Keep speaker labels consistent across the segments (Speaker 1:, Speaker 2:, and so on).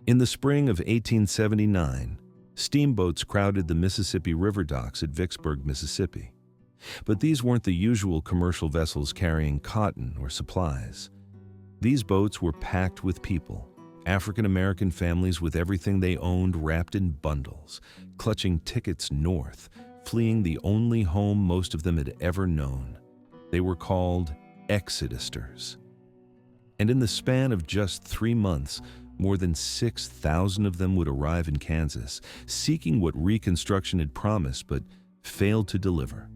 Speaker 1: In the spring of 1879, steamboats crowded the Mississippi River docks at Vicksburg, Mississippi. But these weren't the usual commercial vessels carrying cotton or supplies. These boats were packed with people, African-American families with everything they owned wrapped in bundles, clutching tickets north, fleeing the only home most of them had ever known. They were called Exodusters. And in the span of just 3 months, more than 6,000 of them would arrive in Kansas, seeking what Reconstruction had promised but failed to deliver: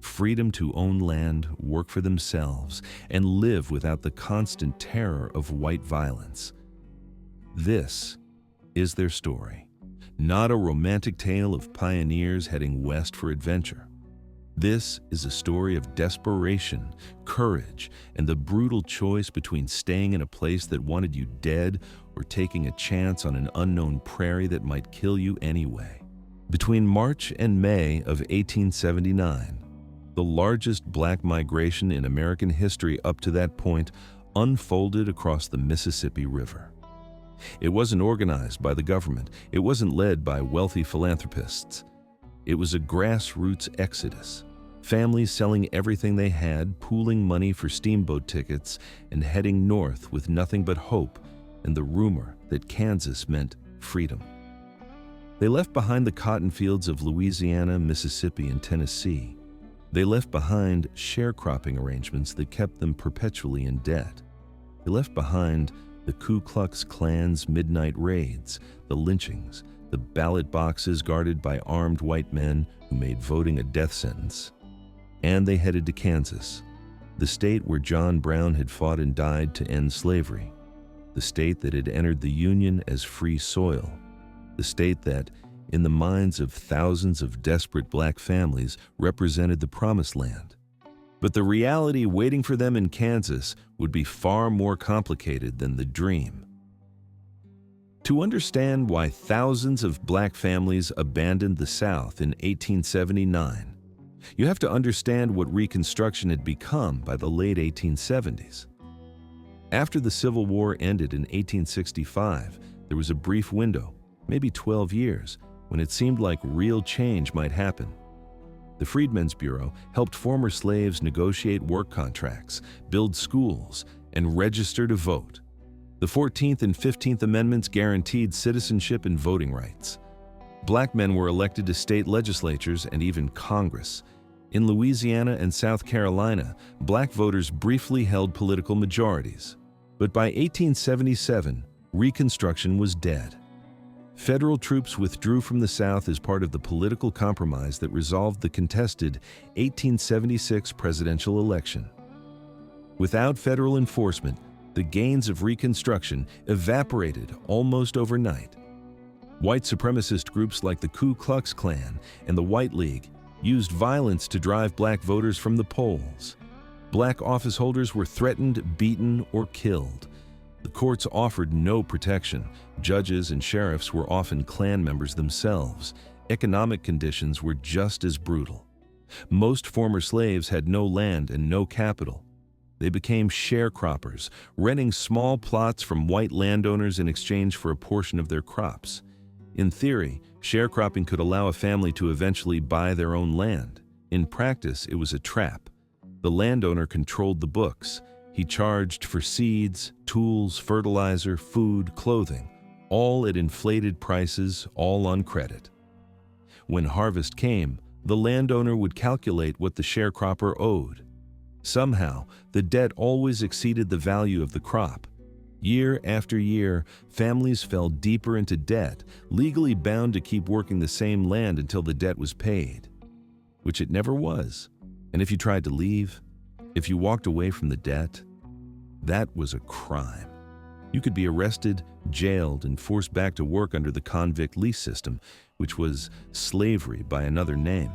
Speaker 1: freedom to own land, work for themselves, and live without the constant terror of white violence. This is their story, not a romantic tale of pioneers heading west for adventure. This is a story of desperation, courage, and the brutal choice between staying in a place that wanted you dead or taking a chance on an unknown prairie that might kill you anyway. Between March and May of 1879, the largest black migration in American history up to that point unfolded across the Mississippi River. It wasn't organized by the government. It wasn't led by wealthy philanthropists. It was a grassroots exodus, families selling everything they had, pooling money for steamboat tickets, and heading north with nothing but hope and the rumor that Kansas meant freedom. They left behind the cotton fields of Louisiana, Mississippi, and Tennessee. They left behind sharecropping arrangements that kept them perpetually in debt. They left behind the Ku Klux Klan's midnight raids, the lynchings, the ballot boxes guarded by armed white men who made voting a death sentence. And they headed to Kansas, the state where John Brown had fought and died to end slavery, the state that had entered the Union as free soil, the state that, in the minds of thousands of desperate black families, represented the promised land. But the reality waiting for them in Kansas would be far more complicated than the dream. To understand why thousands of black families abandoned the South in 1879, you have to understand what Reconstruction had become by the late 1870s. After the Civil War ended in 1865, there was a brief window, maybe 12 years, when it seemed like real change might happen. The Freedmen's Bureau helped former slaves negotiate work contracts, build schools, and register to vote. The 14th and 15th Amendments guaranteed citizenship and voting rights. Black men were elected to state legislatures and even Congress. In Louisiana and South Carolina, black voters briefly held political majorities. But by 1877, Reconstruction was dead. Federal troops withdrew from the South as part of the political compromise that resolved the contested 1876 presidential election. Without federal enforcement, the gains of Reconstruction evaporated almost overnight. White supremacist groups like the Ku Klux Klan and the White League used violence to drive black voters from the polls. Black office holders were threatened, beaten, or killed. The courts offered no protection. Judges and sheriffs were often Klan members themselves. Economic conditions were just as brutal. Most former slaves had no land and no capital. They became sharecroppers, renting small plots from white landowners in exchange for a portion of their crops. In theory, sharecropping could allow a family to eventually buy their own land. In practice, it was a trap. The landowner controlled the books. He charged for seeds, tools, fertilizer, food, clothing, all at inflated prices, all on credit. When harvest came, the landowner would calculate what the sharecropper owed. Somehow, the debt always exceeded the value of the crop. Year after year, families fell deeper into debt, legally bound to keep working the same land until the debt was paid, which it never was. And if you tried to leave, if you walked away from the debt, that was a crime. You could be arrested, jailed, and forced back to work under the convict lease system, which was slavery by another name.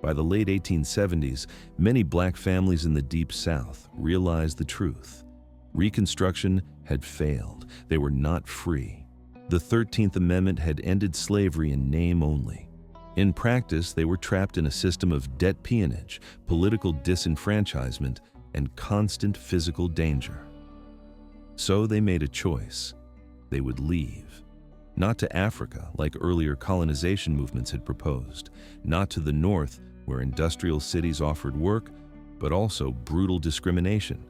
Speaker 1: By the late 1870s, many black families in the Deep South realized the truth. Reconstruction had failed. They were not free. The 13th Amendment had ended slavery in name only. In practice, they were trapped in a system of debt peonage, political disenfranchisement, and constant physical danger. So they made a choice. they would leave. Not to Africa, like earlier colonization movements had proposed, not to the north, where industrial cities offered work, but also brutal discrimination.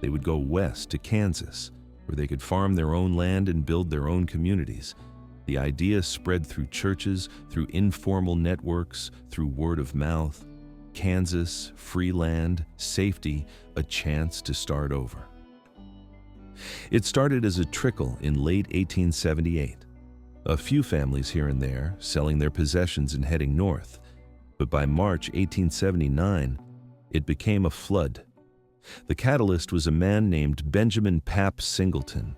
Speaker 1: They would go west to Kansas, where they could farm their own land and build their own communities. The idea spread through churches, through informal networks, through word of mouth. Kansas, free land, safety, a chance to start over. It started as a trickle in late 1878. A few families here and there selling their possessions and heading north. But by March 1879, it became a flood. The catalyst was a man named Benjamin Pap Singleton,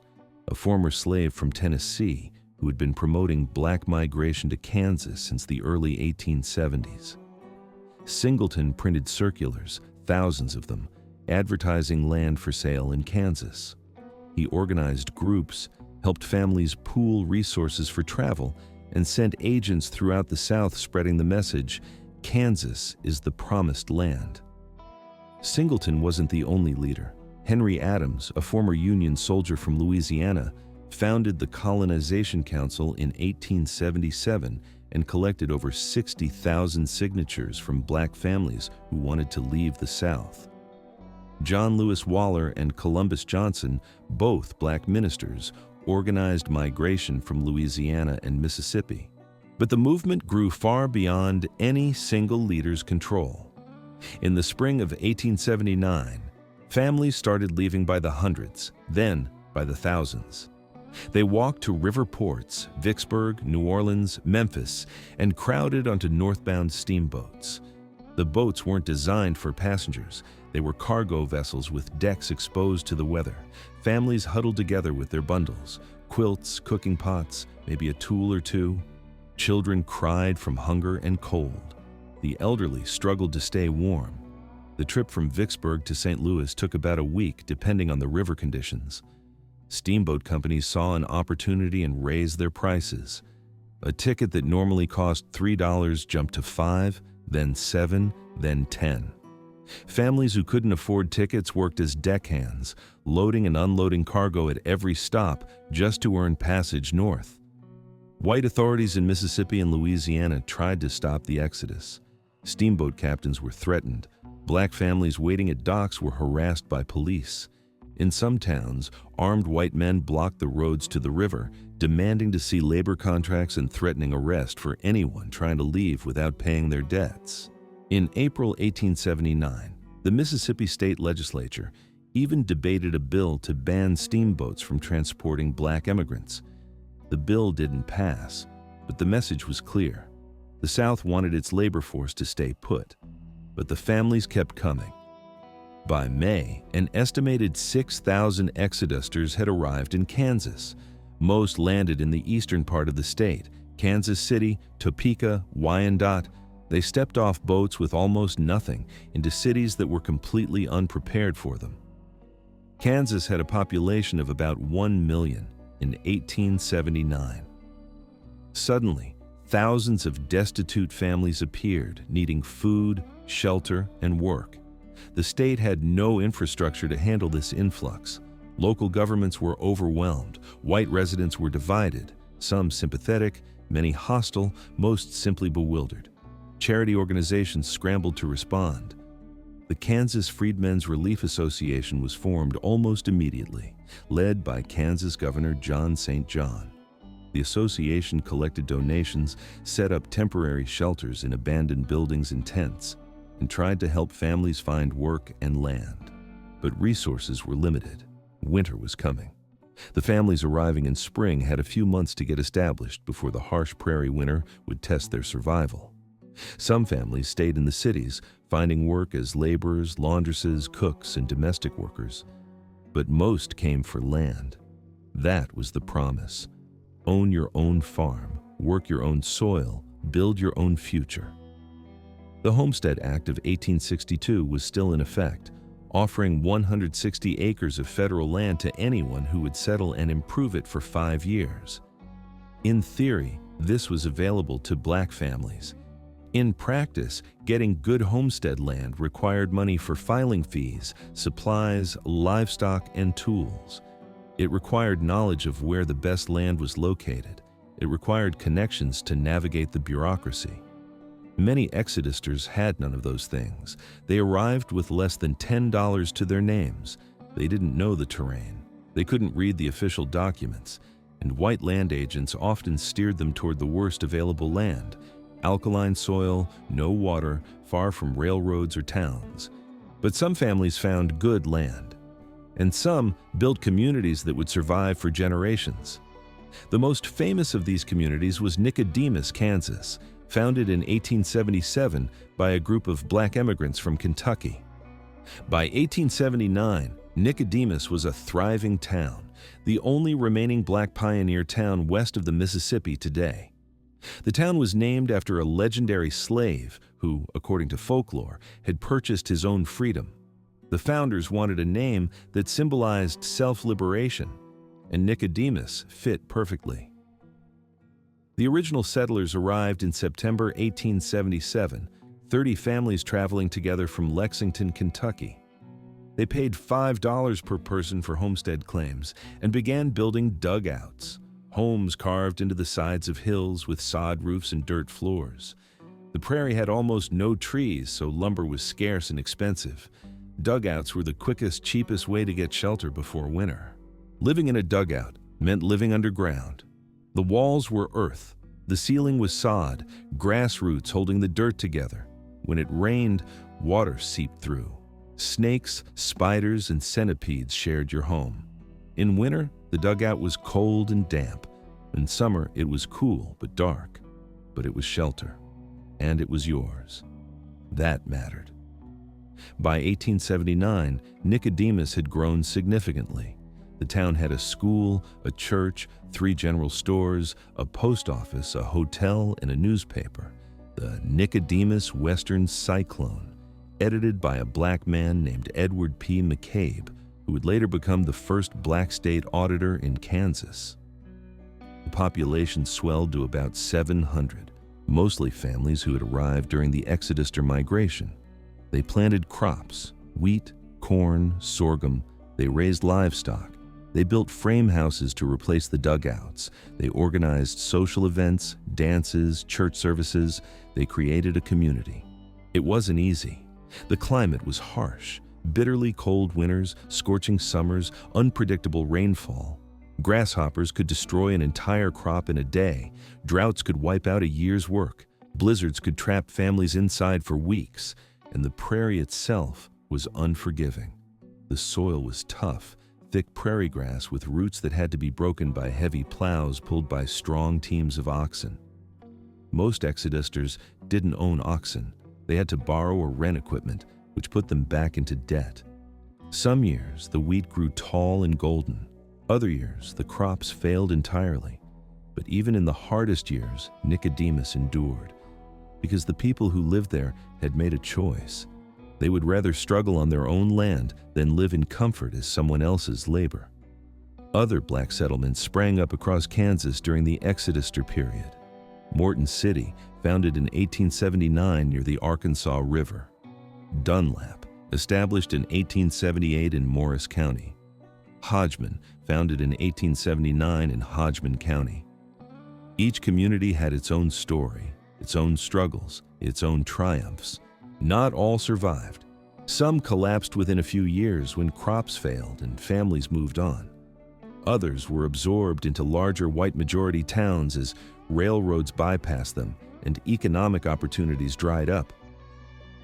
Speaker 1: a former slave from Tennessee who had been promoting black migration to Kansas since the early 1870s. Singleton printed circulars, thousands of them, advertising land for sale in Kansas. He organized groups, helped families pool resources for travel, and sent agents throughout the South spreading the message, Kansas is the promised land. Singleton wasn't the only leader. Henry Adams, a former Union soldier from Louisiana, founded the Colonization Council in 1877 and collected over 60,000 signatures from black families who wanted to leave the South. John Lewis Waller and Columbus Johnson, both black ministers, organized migration from Louisiana and Mississippi. But the movement grew far beyond any single leader's control. In the spring of 1879, families started leaving by the hundreds, then by the thousands. They walked to river ports, Vicksburg, New Orleans, Memphis, and crowded onto northbound steamboats. The boats weren't designed for passengers. They were cargo vessels with decks exposed to the weather. Families huddled together with their bundles, quilts, cooking pots, maybe a tool or two. Children cried from hunger and cold. The elderly struggled to stay warm. The trip from Vicksburg to St. Louis took about a week, depending on the river conditions. Steamboat companies saw an opportunity and raised their prices. A ticket that normally cost $3 jumped to $5, then $7, then $10. Families who couldn't afford tickets worked as deckhands, loading and unloading cargo at every stop just to earn passage north. White authorities in Mississippi and Louisiana tried to stop the exodus. Steamboat captains were threatened. Black families waiting at docks were harassed by police. In some towns, armed white men blocked the roads to the river, demanding to see labor contracts and threatening arrest for anyone trying to leave without paying their debts. In April 1879, the Mississippi State Legislature even debated a bill to ban steamboats from transporting black immigrants. The bill didn't pass, but the message was clear. The South wanted its labor force to stay put, but the families kept coming. By May, an estimated 6,000 Exodusters had arrived in Kansas. Most landed in the eastern part of the state, Kansas City, Topeka, Wyandotte. They stepped off boats with almost nothing into cities that were completely unprepared for them. Kansas had a population of about 1 million in 1879. Suddenly, thousands of destitute families appeared, needing food, shelter, and work. The state had no infrastructure to handle this influx. Local governments were overwhelmed. White residents were divided, some sympathetic, many hostile, most simply bewildered. Charity organizations scrambled to respond. The Kansas Freedmen's Relief Association was formed almost immediately, led by Kansas Governor John St. John. The association collected donations, set up temporary shelters in abandoned buildings and tents, and tried to help families find work and land. But resources were limited. Winter was coming. The families arriving in spring had a few months to get established before the harsh prairie winter would test their survival. Some families stayed in the cities, finding work as laborers, laundresses, cooks, and domestic workers. But most came for land. That was the promise. Own your own farm, work your own soil, build your own future. The Homestead Act of 1862 was still in effect, offering 160 acres of federal land to anyone who would settle and improve it for 5 years. In theory, this was available to black families. In practice, getting good homestead land required money for filing fees, supplies, livestock, and tools. It required knowledge of where the best land was located. It required connections to navigate the bureaucracy. Many Exodusters had none of those things. They arrived with less than $10 to their names. They didn't know the terrain. They couldn't read the official documents, and white land agents often steered them toward the worst available land: alkaline soil, no water, far from railroads or towns. But some families found good land, and some built communities that would survive for generations. The most famous of these communities was Nicodemus, Kansas, founded in 1877 by a group of black immigrants from Kentucky. By 1879, Nicodemus was a thriving town, the only remaining black pioneer town west of the Mississippi today. The town was named after a legendary slave who, according to folklore, had purchased his own freedom. The founders wanted a name that symbolized self-liberation, and Nicodemus fit perfectly. The original settlers arrived in September 1877, 30 families traveling together from Lexington, Kentucky. They paid $5 per person for homestead claims and began building dugouts, homes carved into the sides of hills with sod roofs and dirt floors. The prairie had almost no trees, so lumber was scarce and expensive. Dugouts were the quickest, cheapest way to get shelter before winter. Living in a dugout meant living underground. The walls were earth, the ceiling was sod, grassroots holding the dirt together. When it rained, water seeped through. Snakes, spiders, and centipedes shared your home. In winter, the dugout was cold and damp. In summer, it was cool but dark. But it was shelter, and it was yours. That mattered. By 1879, Nicodemus had grown significantly. The town had a school, a church, 3 general stores, a post office, a hotel, and a newspaper, the Nicodemus Western Cyclone, edited by a black man named Edward P. McCabe, who would later become the first black state auditor in Kansas. The population swelled to about 700, mostly families who had arrived during the Exoduster migration. They planted crops: wheat, corn, sorghum. They raised livestock. They built frame houses to replace the dugouts. They organized social events, dances, church services. They created a community. It wasn't easy. The climate was harsh: bitterly cold winters, scorching summers, unpredictable rainfall. Grasshoppers could destroy an entire crop in a day. Droughts could wipe out a year's work. Blizzards could trap families inside for weeks. And the prairie itself was unforgiving. The soil was tough, thick prairie grass with roots that had to be broken by heavy plows pulled by strong teams of oxen. Most Exodusters didn't own oxen. They had to borrow or rent equipment, which put them back into debt. Some years, the wheat grew tall and golden. Other years, the crops failed entirely. But even in the hardest years, Nicodemus endured, because the people who lived there had made a choice. They would rather struggle on their own land than live in comfort as someone else's labor. Other black settlements sprang up across Kansas during the Exoduster period. Morton City, founded in 1879 near the Arkansas River. Dunlap, established in 1878 in Morris County. Hodgman, founded in 1879 in Hodgman County. Each community had its own story, its own struggles, its own triumphs. Not all survived. Some collapsed within a few years when crops failed and families moved on. Others were absorbed into larger white-majority towns as railroads bypassed them and economic opportunities dried up.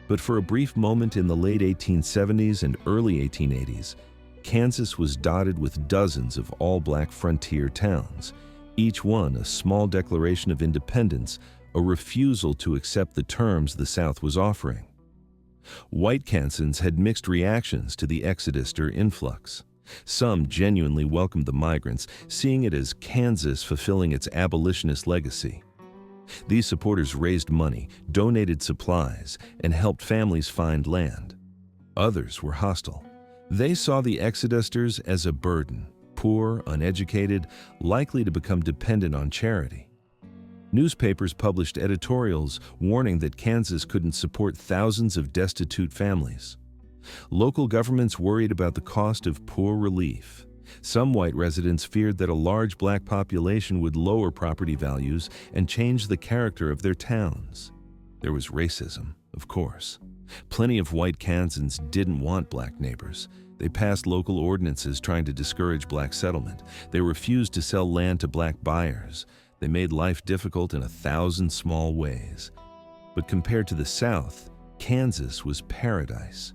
Speaker 1: But for a brief moment in the late 1870s and early 1880s, Kansas was dotted with dozens of all-black frontier towns, each one a small declaration of independence, a refusal to accept the terms the South was offering. White Kansans had mixed reactions to the Exoduster influx. Some genuinely welcomed the migrants, seeing it as Kansas fulfilling its abolitionist legacy. These supporters raised money, donated supplies, and helped families find land. Others were hostile. They saw the Exodusters as a burden, poor, uneducated, likely to become dependent on charity. Newspapers published editorials warning that Kansas couldn't support thousands of destitute families. Local governments worried about the cost of poor relief. Some white residents feared that a large black population would lower property values and change the character of their towns. There was racism, of course. Plenty of white Kansans didn't want black neighbors. They passed local ordinances trying to discourage black settlement. They refused to sell land to black buyers. They made life difficult in 1,000 small ways. But compared to the South, Kansas was paradise.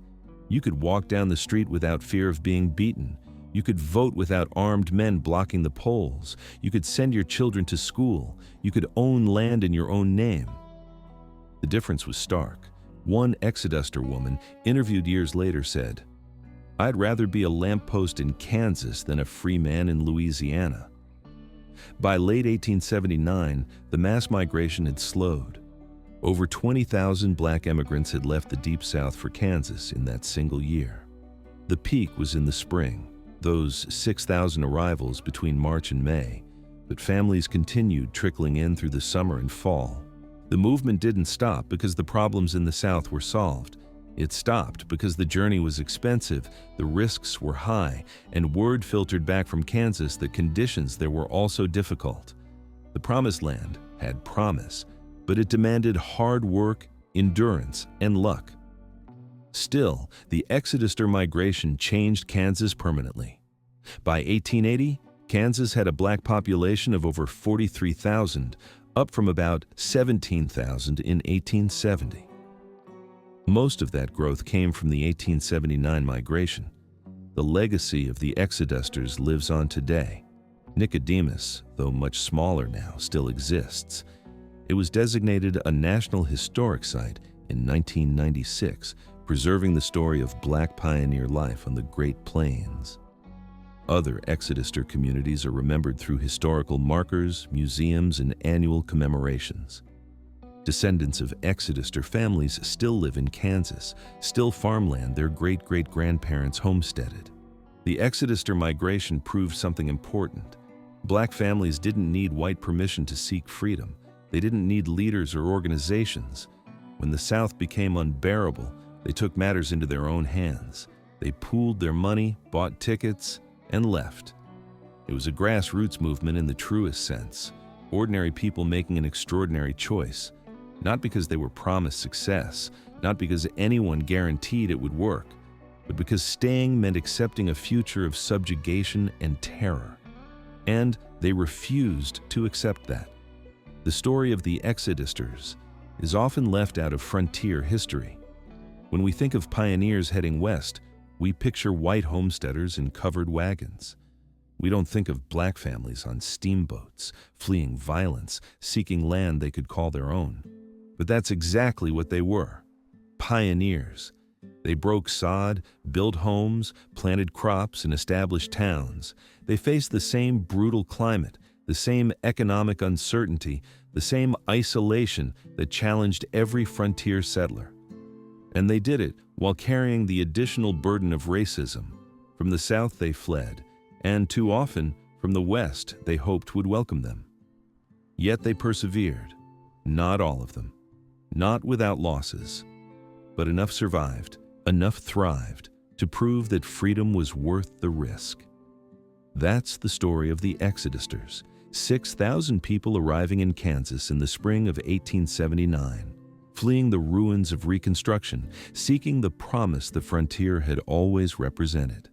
Speaker 1: You could walk down the street without fear of being beaten. You could vote without armed men blocking the polls. You could send your children to school. You could own land in your own name. The difference was stark. One Exoduster woman, interviewed years later, said, "I'd rather be a lamppost in Kansas than a free man in Louisiana." By late 1879, the mass migration had slowed. Over 20,000 black immigrants had left the Deep South for Kansas in that single year. The peak was in the spring, those 6,000 arrivals between March and May, but families continued trickling in through the summer and fall. The movement didn't stop because the problems in the South were solved. It stopped because the journey was expensive, the risks were high, and word filtered back from Kansas that conditions there were also difficult. The Promised Land had promise, but it demanded hard work, endurance, and luck. Still, the Exoduster migration changed Kansas permanently. By 1880, Kansas had a black population of over 43,000, up from about 17,000 in 1870. Most of that growth came from the 1879 migration. The legacy of the Exodusters lives on today. Nicodemus, though much smaller now, still exists. It was designated a National Historic Site in 1996, preserving the story of black pioneer life on the Great Plains. Other Exoduster communities are remembered through historical markers, museums, and annual commemorations. Descendants of Exoduster families still live in Kansas, still farmland their great-great-grandparents homesteaded. The Exoduster migration proved something important. Black families didn't need white permission to seek freedom. They didn't need leaders or organizations. When the South became unbearable, they took matters into their own hands. They pooled their money, bought tickets, and left. It was a grassroots movement in the truest sense, ordinary people making an extraordinary choice, not because they were promised success, not because anyone guaranteed it would work, but because staying meant accepting a future of subjugation and terror. And they refused to accept that. The story of the Exodusters is often left out of frontier history. When we think of pioneers heading west, we picture white homesteaders in covered wagons. We don't think of black families on steamboats, fleeing violence, seeking land they could call their own. But that's exactly what they were, pioneers. They broke sod, built homes, planted crops, and established towns. They faced the same brutal climate, the same economic uncertainty, the same isolation that challenged every frontier settler. And they did it while carrying the additional burden of racism. From the South they fled, and too often from the West they hoped would welcome them. Yet they persevered. Not all of them. Not without losses. But enough survived, enough thrived, to prove that freedom was worth the risk. That's the story of the Exodusters, 6,000 people arriving in Kansas in the spring of 1879, fleeing the ruins of Reconstruction, seeking the promise the frontier had always represented.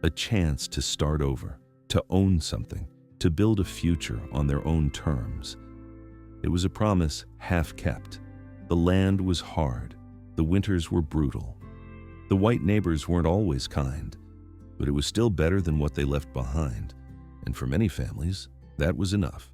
Speaker 1: A chance to start over, to own something, to build a future on their own terms. It was a promise half kept. The land was hard. The winters were brutal. The white neighbors weren't always kind, but it was still better than what they left behind. And for many families, that was enough.